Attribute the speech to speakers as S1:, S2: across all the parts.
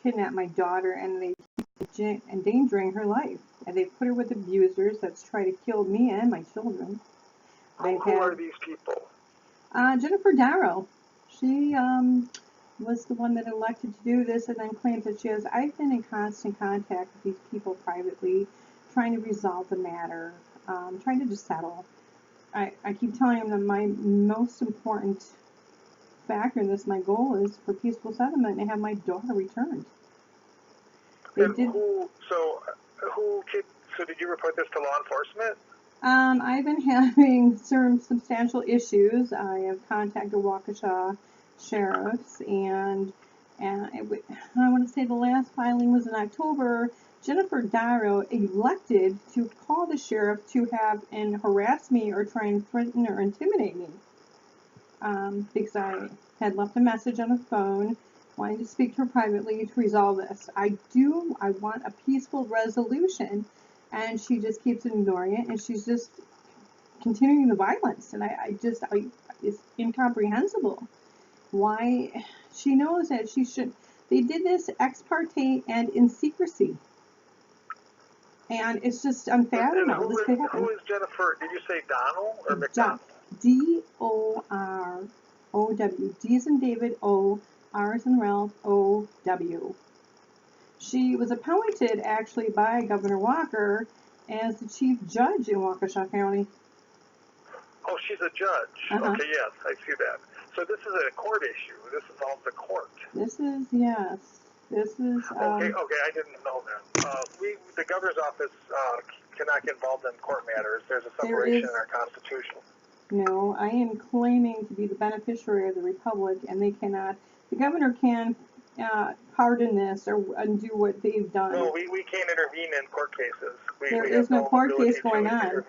S1: kidnapped my daughter, and they keep endangering her life. And they put her with abusers that's try to kill me and my children.
S2: Who are these people?
S1: Jennifer Darrow. She was the one that elected to do this, and then claims that she has. I've been in constant contact with these people privately, trying to resolve the matter, trying to just settle. I keep telling them that my most important factor in this, my goal is for peaceful settlement and have my daughter returned.
S2: So did you report this to law enforcement?
S1: I've been having some substantial issues. I have contacted Waukesha sheriffs, and I want to say the last filing was in October. Jennifer Darrow elected to call the sheriff to have and harass me or try and threaten or intimidate me, because I had left a message on the phone wanting to speak to her privately to resolve this. I want a peaceful resolution, and she just keeps ignoring it, and she's just continuing the violence, and it's incomprehensible. Why she knows that she should. They did this ex parte and in secrecy, and it's just unfathomable. This could happen.
S2: Who is Jennifer? Did you say Donald or McDonald?
S1: D-O-R-O-W. D as in David, O, R as in Ralph, O-W. She was appointed actually by Governor Walker as the chief judge in Waukesha County.
S2: Oh, she's a judge. Okay, yes, I see that. So this is a court issue. This involves the court.
S1: This is, yes. This is...
S2: Okay, I didn't know that. The governor's office cannot get involved in court matters. There's a separation in our Constitution.
S1: No, I am claiming to be the beneficiary of the Republic, and they cannot... The governor can pardon this or undo what they've done.
S2: No, we can't intervene in court cases.
S1: There is no court case going on.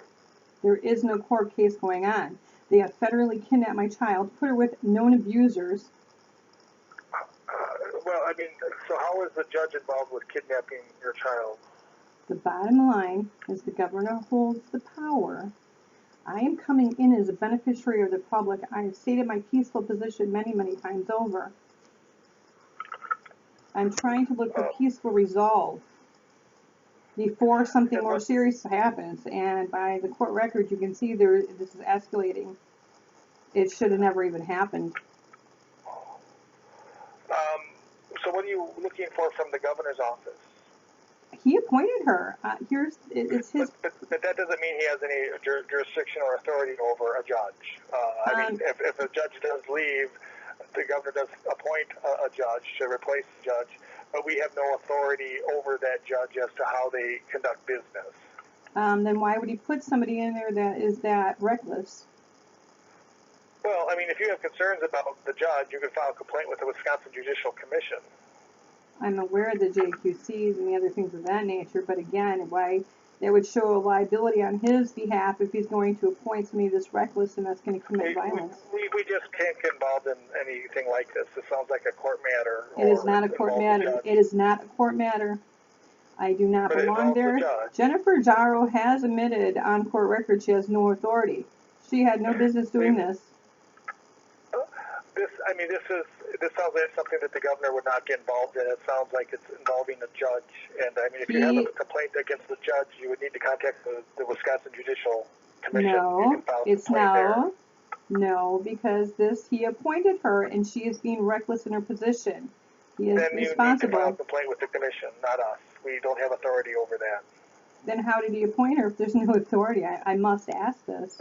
S1: There is no court case going on. They have federally kidnapped my child, put her with known abusers.
S2: Well, I mean, so how is the judge involved with kidnapping your child?
S1: The bottom line is the governor holds the power. I am coming in as a beneficiary of the public. I have stated my peaceful position many, many times over. I'm trying to look for peaceful resolve before something more serious happens. And by the court record, you can see this is escalating. It should have never even happened.
S2: So what are you looking for from the governor's office?
S1: He appointed her. It's his.
S2: But that doesn't mean he has any jurisdiction or authority over a judge. I mean, if a judge does leave, the governor does appoint a judge to replace the judge, but we have no authority over that judge as to how they conduct business.
S1: Then why would he put somebody in there that is that reckless?
S2: Well, I mean, if you have concerns about the judge, you can file a complaint with the Wisconsin Judicial Commission.
S1: I'm aware of the JQCs and the other things of that nature, but again, why that would show a liability on his behalf if he's going to appoint somebody this reckless and that's going to commit violence.
S2: We just can't get involved in anything like this. It sounds like a court matter.
S1: It is not a court matter. It is not a court matter. I do not belong there. Jennifer Darrow has admitted on court record she has no authority. She had no business doing this.
S2: This sounds like something that the governor would not get involved in. It sounds like it's involving a judge. And I mean, if you have a complaint against the judge, you would need to contact the Wisconsin Judicial Commission.
S1: No, because he appointed her, and she is being reckless in her position. He is responsible. Then you need to
S2: file a complaint with the commission, not us. We don't have authority over that.
S1: Then how did he appoint her if there's no authority? I must ask this.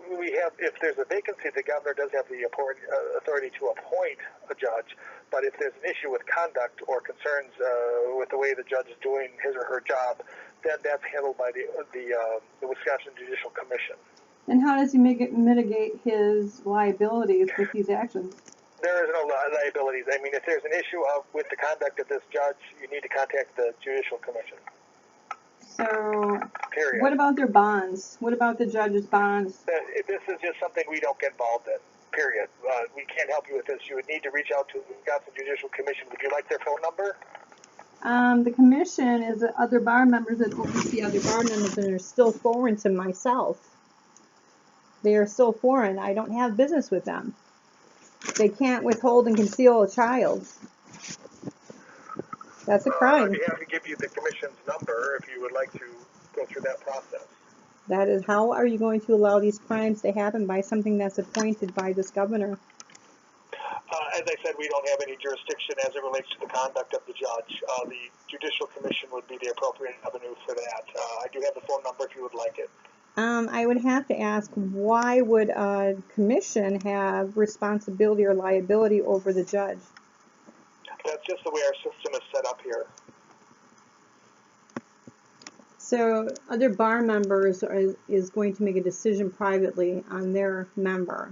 S2: If there's a vacancy, the governor does have the authority to appoint a judge, but if there's an issue with conduct or concerns with the way the judge is doing his or her job, then that's handled by the Wisconsin Judicial Commission.
S1: And how does he mitigate his liabilities with these actions?
S2: There is no liabilities. I mean, if there's an issue with the conduct of this judge, you need to contact the Judicial Commission.
S1: So, what about their bonds? What about the judge's bonds?
S2: This is just something we don't get involved in, period. We can't help you with this. You would need to reach out to the Wisconsin Judicial Commission. Would you like their phone number?
S1: The commission is other bar members that oversee other bar members and are still foreign to myself. They are still foreign. I don't have business with them. They can't withhold and conceal a child. That's a
S2: I'd
S1: crime.
S2: be happy to give you the commission's number if you would like to go through that process.
S1: That is, how are you going to allow these crimes to happen by something that's appointed by this governor?
S2: As I said, we don't have any jurisdiction as it relates to the conduct of the judge. The Judicial Commission would be the appropriate avenue for that. I do have the phone number if you would like it.
S1: I would have to ask, why would a commission have responsibility or liability over the judge?
S2: That's just the way our system is set up here.
S1: So other bar members is going to make a decision privately on their member.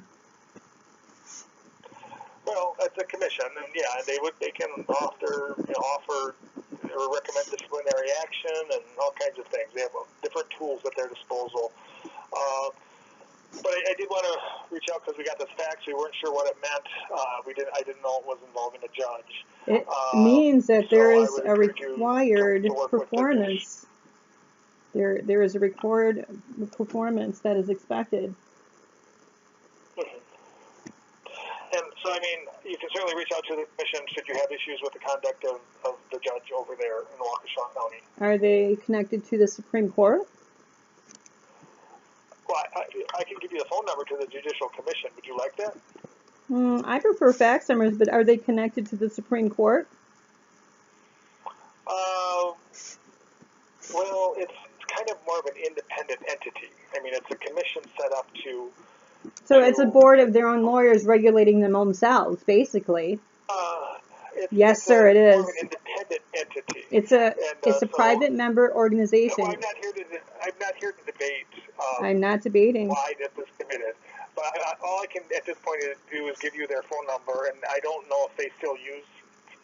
S2: Well, it's a commission, and yeah, they can offer or recommend disciplinary action and all kinds of things. They have different tools at their disposal. But I did want to reach out because we got this fax. We weren't sure what it meant. I didn't know it was involving a judge.
S1: It means that there
S2: so
S1: is a required performance. There is a required performance that is expected.
S2: And so, I mean, you can certainly reach out to the commission should you have issues with the conduct of the judge over there in Waukesha County.
S1: Are they connected to the Supreme Court?
S2: Well, I can give you the phone number to the Judicial Commission. Would you like that?
S1: I prefer fax numbers, but are they connected to the Supreme Court?
S2: Well, it's kind of more of an independent entity. I mean, it's a commission set up to...
S1: So it's a board of their own lawyers regulating them themselves, basically. Yes, sir, it is.
S2: More of an independent entity.
S1: It's a private member organization.
S2: Well, I'm not here to debate.
S1: I'm not debating
S2: why this is committed. But all I can at this point do is give you their phone number, and I don't know if they still use.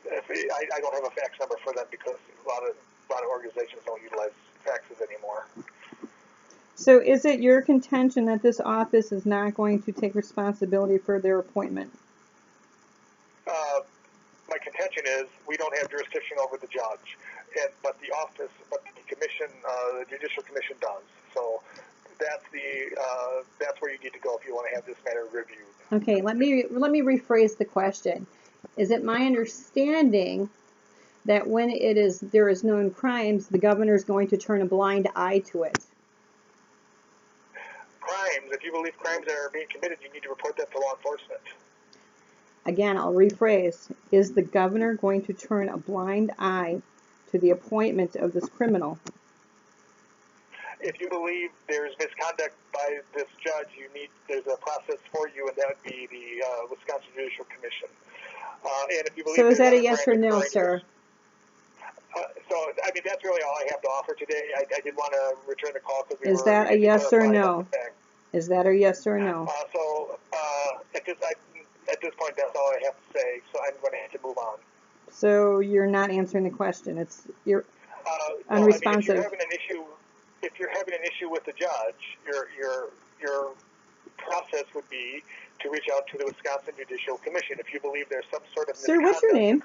S2: I don't have a fax number for them because a lot of organizations don't utilize faxes anymore.
S1: So is it your contention that this office is not going to take responsibility for their appointment?
S2: My contention is we don't have jurisdiction over the judge, but the commission, the Judicial Commission does. So that's where you need to go if you want to have this matter reviewed.
S1: Okay, let me rephrase the question. Is it my understanding that when there is known crimes, the governor is going to turn a blind eye to it?
S2: Crimes, if you believe crimes are being committed, you need to report that to law enforcement.
S1: Again, I'll rephrase. Is the governor going to turn a blind eye to the appointment of this criminal?
S2: If you believe there's misconduct by this judge, there's a process for you, and that would be the Wisconsin Judicial Commission. And if you believe
S1: so is that a yes or no, sir?
S2: So, I mean, that's really all I have to offer today. I did want to return the call because
S1: Is that a yes or no? Is that a yes or no?
S2: At this point, that's all I have to say. So I'm going to have to move on.
S1: So you're not answering the question. You're unresponsive.
S2: I mean, if you're having an issue with the judge, your process would be to reach out to the Wisconsin Judicial Commission if you believe there's some sort of
S1: Sir, what's your name?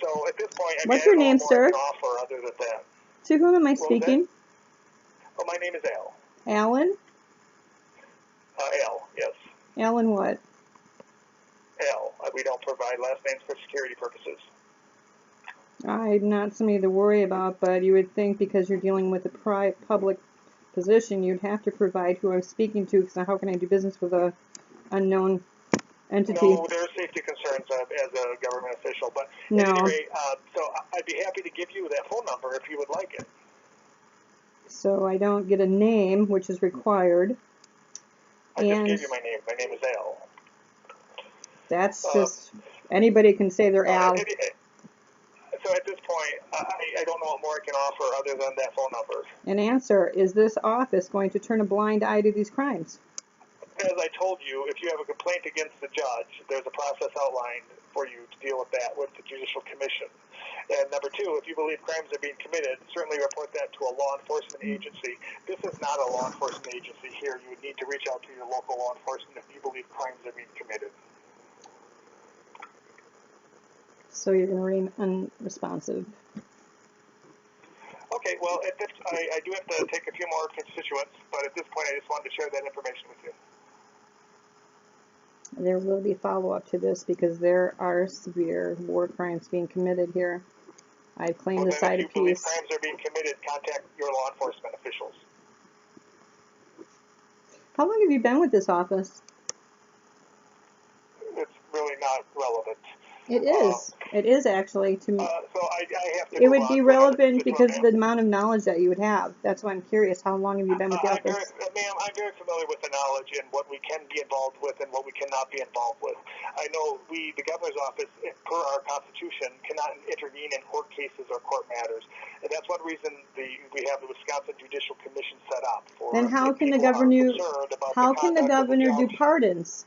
S2: So at this point,
S1: what's your name, sir?
S2: I can offer other than that.
S1: To whom am I speaking?
S2: Oh, my name is Al.
S1: Alan?
S2: Al, yes.
S1: Alan what?
S2: Al. We don't provide last names for security purposes.
S1: I'm not somebody to worry about, but you would think because you're dealing with a public position, you'd have to provide who I'm speaking to, because how can I do business with a unknown entity?
S2: No, there are safety concerns as a government official, but
S1: no.
S2: At any rate, so I'd be happy to give you that phone number if you would like it.
S1: So I don't get a name, which is required.
S2: I just gave you my name. My name is Al.
S1: That's just, anybody can say they're Al.
S2: So at this point, I don't know what more I can offer other than that phone number.
S1: An answer. Is this office going to turn a blind eye to these crimes?
S2: As I told you, if you have a complaint against the judge, there's a process outlined for you to deal with that with the Judicial Commission. And number two, if you believe crimes are being committed, certainly report that to a law enforcement agency. This is not a law enforcement agency here. You would need to reach out to your local law enforcement if you believe crimes are being committed.
S1: So you're going to remain unresponsive.
S2: Okay, well, I do have to take a few more constituents, but at this point I just wanted to share that information with you.
S1: There will be follow-up to this because there are severe war crimes being committed here. I've claimed the side of
S2: If you believe
S1: peace.
S2: crimes are being committed, contact your law enforcement officials.
S1: How long have you been with this office?
S2: It's really not relevant.
S1: It is. It is actually to me.
S2: So I have to
S1: It
S2: move
S1: would
S2: on
S1: be
S2: to another
S1: relevant because
S2: constituent,
S1: of the amount of knowledge that you would have. That's why I'm curious. How long have you been with the office?
S2: Ma'am, I'm very familiar with the knowledge and what we can be involved with and what we cannot be involved with. I know the governor's office, per our Constitution, cannot intervene in court cases or court matters. And that's one reason we have the Wisconsin Judicial Commission set up.
S1: Then how can the governor do pardons?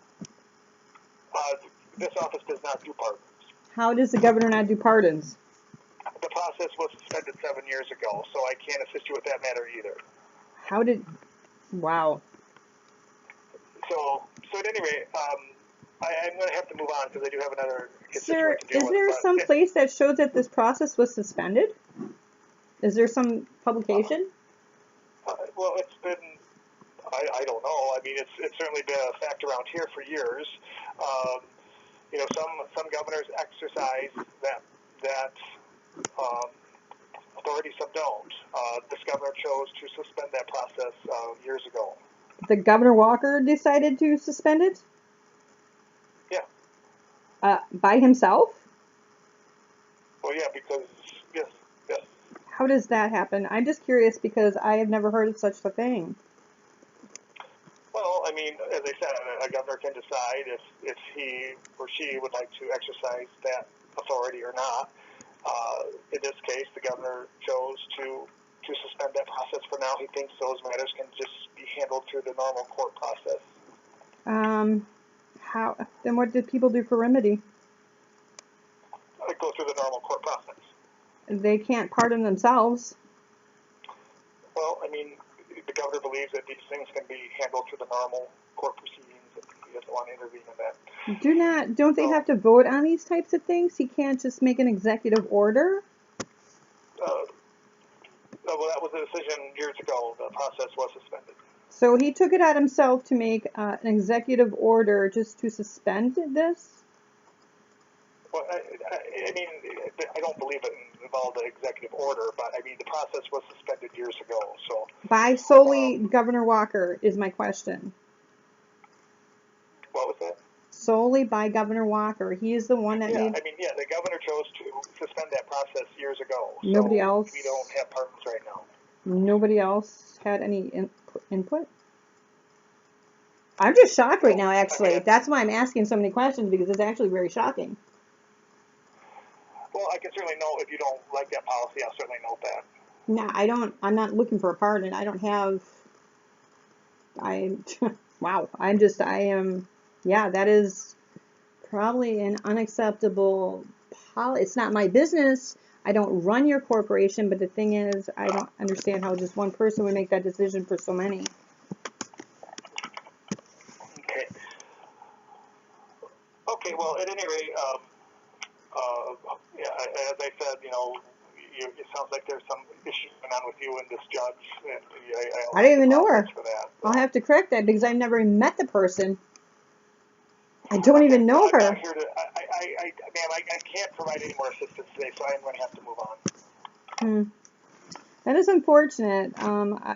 S2: This office does not do pardons.
S1: How does the governor not do pardons?
S2: The process was suspended 7 years ago, so I can't assist you with that matter either.
S1: How did? Wow.
S2: So at any rate, I'm going to have to move on because I do have another
S1: Sir,
S2: constituent to deal
S1: is
S2: with.
S1: there some place that shows that this process was suspended? Is there some publication?
S2: Well, it's been, I don't know. I mean, it's certainly been a fact around here for years. You know, some governors exercise that authority, some don't. This governor chose to suspend that process years ago.
S1: The Governor Walker decided to suspend it?
S2: Yeah.
S1: By himself?
S2: Well, yeah, because, yes.
S1: How does that happen? I'm just curious because I have never heard of such a thing.
S2: Well, I mean, as I said, a governor can decide if he or she would like to exercise that authority or not. In this case, the governor chose to suspend that process for now. He thinks those matters can just be handled through the normal court process.
S1: How? Then what did people do for remedy?
S2: Go through the normal court process.
S1: They can't pardon themselves.
S2: Well, I mean, the governor believes that these things can be handled through the normal court proceedings, and he doesn't want to intervene in that.
S1: Don't they have to vote on these types of things? He can't just make an executive order?
S2: Well, that was a decision years ago. The process was suspended.
S1: So he took it on himself to make an executive order just to suspend this?
S2: Well, I mean, I don't believe it involved an executive order, but I mean, the process was suspended years ago. So
S1: by solely Governor Walker is my question.
S2: What was that?
S1: Solely by Governor Walker. He is the one that made...
S2: I mean, yeah, the governor chose to suspend that process years ago.
S1: Nobody else...
S2: We don't have pardons right now.
S1: Nobody else had any input? I'm just shocked right now, actually. That's why I'm asking so many questions, because it's actually very shocking.
S2: Well, I can certainly know if you don't like that policy. I'll certainly note that.
S1: No, I don't. I'm not looking for a pardon. I don't have... Wow. I am... Yeah, that is probably an unacceptable policy. It's not my business. I don't run your corporation, but the thing is, I don't understand how just one person would make that decision for so many.
S2: Okay. Okay, well, at any rate, as I said, it sounds like there's some issue going on with you and this judge. And
S1: I don't even know her.
S2: For that, so.
S1: I'll have to correct that because I've never met the person. I don't even know her.
S2: Ma'am, I can't provide any more assistance today, so I'm going to have to move on.
S1: That is unfortunate.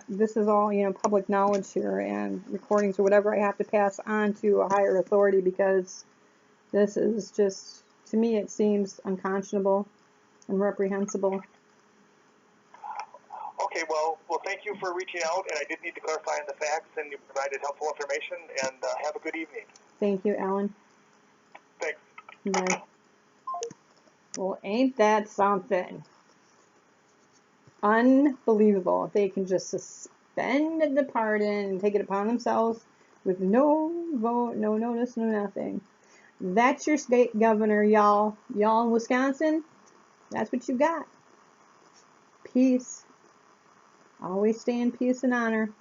S1: This is all, public knowledge here and recordings or whatever I have to pass on to a higher authority because this is just, to me, it seems unconscionable and reprehensible.
S2: Okay, well, thank you for reaching out, and I did need to clarify on the facts, and you provided helpful information, and have a good evening. Thank
S1: you, Alan.
S2: Thanks.
S1: Bye. Well, ain't that something? Unbelievable. They can just suspend the pardon and take it upon themselves with no vote, no notice, no nothing. That's your state governor, y'all. Y'all in Wisconsin, that's what you got. Peace. Always stay in peace and honor.